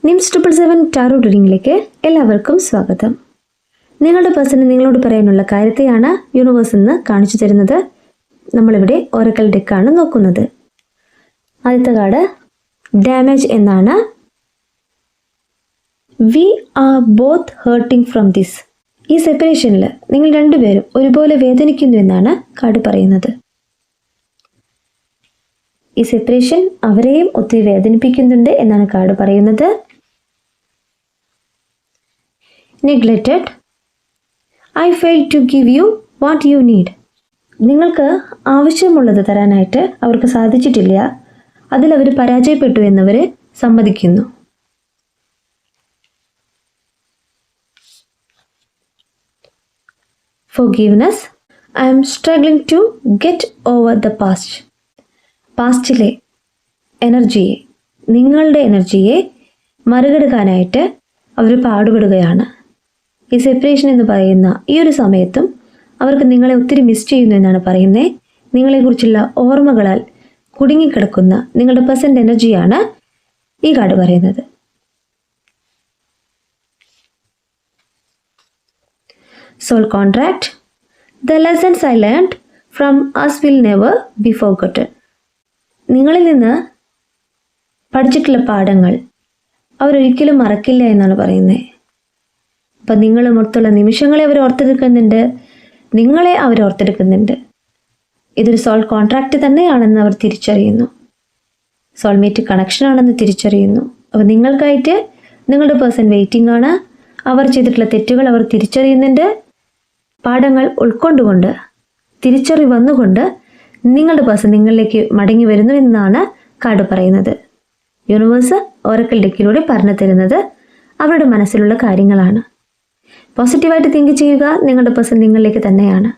Nymphs 777 tarot റീഡിംഗിലേക്ക് എല്ലാവർക്കും സ്വാഗതം. നിങ്ങളുടെ പേഴ്സണ് നിങ്ങളോട് പറയാനുള്ള കാര്യത്തെയാണ് യൂണിവേഴ്സ് ഇന്ന് കാണിച്ചു തരുന്നത്. നമ്മളിവിടെ ഒറക്കൽ ഡെക്കാണ് നോക്കുന്നത്. ആദ്യത്തെ കാർഡ് ഡാമേജ് എന്നാണ്. We are both hurting from this. ഈ സെപ്പറേഷനിൽ നിങ്ങൾ രണ്ടുപേരും ഒരുപോലെ വേദനിക്കുന്നു എന്നാണ് കാർഡ് പറയുന്നത്. ഈ സെപ്പറേഷൻ അവരെയും ഒത്തിരി വേദനിപ്പിക്കുന്നുണ്ട് എന്നാണ് കാർഡ് പറയുന്നത്. Neglected. I fail to give you what you need. നിങ്ങൾക്ക് ആവശ്യമുള്ളത് തരാനായിട്ട് അവർക്ക് സാധിച്ചിട്ടില്ല, അതിലവർ പരാജയപ്പെട്ടു എന്നവർ സമ്മതിക്കുന്നു. Forgiveness. I am struggling to get over the past. പാസ്റ്റിലെ എനർജിയെ, നിങ്ങളുടെ എനർജിയെ മറികടക്കാനായിട്ട് അവർ പാടുപെടുകയാണ്. ഈ സെപ്പറേഷൻ എന്ന് പറയുന്ന ഈ ഒരു സമയത്തും അവർക്ക് നിങ്ങളെ ഒത്തിരി മിസ് ചെയ്യുന്നു എന്നാണ് പറയുന്നത്. നിങ്ങളെക്കുറിച്ചുള്ള ഓർമ്മകളാൽ കുടുങ്ങിക്കിടക്കുന്ന നിങ്ങളുടെ പേഴ്സൻ്റെ എനർജിയാണ് ഈ കാർഡ് പറയുന്നത്. Soul contract. The lessons I learned from us will never be forgotten. നിങ്ങളിൽ നിന്ന് പഠിച്ചിട്ടുള്ള പാഠങ്ങൾ അവരൊരിക്കലും മറക്കില്ല എന്നാണ് പറയുന്നത്. അപ്പം നിങ്ങളുമൊത്തുള്ള നിമിഷങ്ങളെ അവർ ഓർത്തെടുക്കുന്നുണ്ട്, നിങ്ങളെ അവർ ഓർത്തെടുക്കുന്നുണ്ട്. ഇതൊരു സോൾ കോൺട്രാക്റ്റ് തന്നെയാണെന്ന് അവർ തിരിച്ചറിയുന്നു. സോൾമേറ്റ് കണക്ഷൻ ആണെന്ന് തിരിച്ചറിയുന്നു. അപ്പോൾ നിങ്ങൾക്കായിട്ട് നിങ്ങളുടെ പേഴ്സൺ വെയിറ്റിംഗ് ആണ്. അവർ ചെയ്തിട്ടുള്ള തെറ്റുകൾ അവർ തിരിച്ചറിയുന്നുണ്ട്. പാഠങ്ങൾ ഉൾക്കൊണ്ടുകൊണ്ട്, തിരിച്ചറിവ് വന്നുകൊണ്ട് നിങ്ങളുടെ പേഴ്സൺ നിങ്ങളിലേക്ക് മടങ്ങി വരുന്നു എന്നാണ് കാർഡ് പറയുന്നത്. യൂണിവേഴ്സ് ഒറക്കൽ ഡെക്കിലൂടെ പറഞ്ഞു തരുന്നത് അവരുടെ മനസ്സിലുള്ള കാര്യങ്ങളാണ്. പോസിറ്റീവായിട്ട് തിങ്ക് ചെയ്യുക. നിങ്ങളുടെ പേഴ്സൺ നിങ്ങളിലേക്ക് തന്നെയാണ്.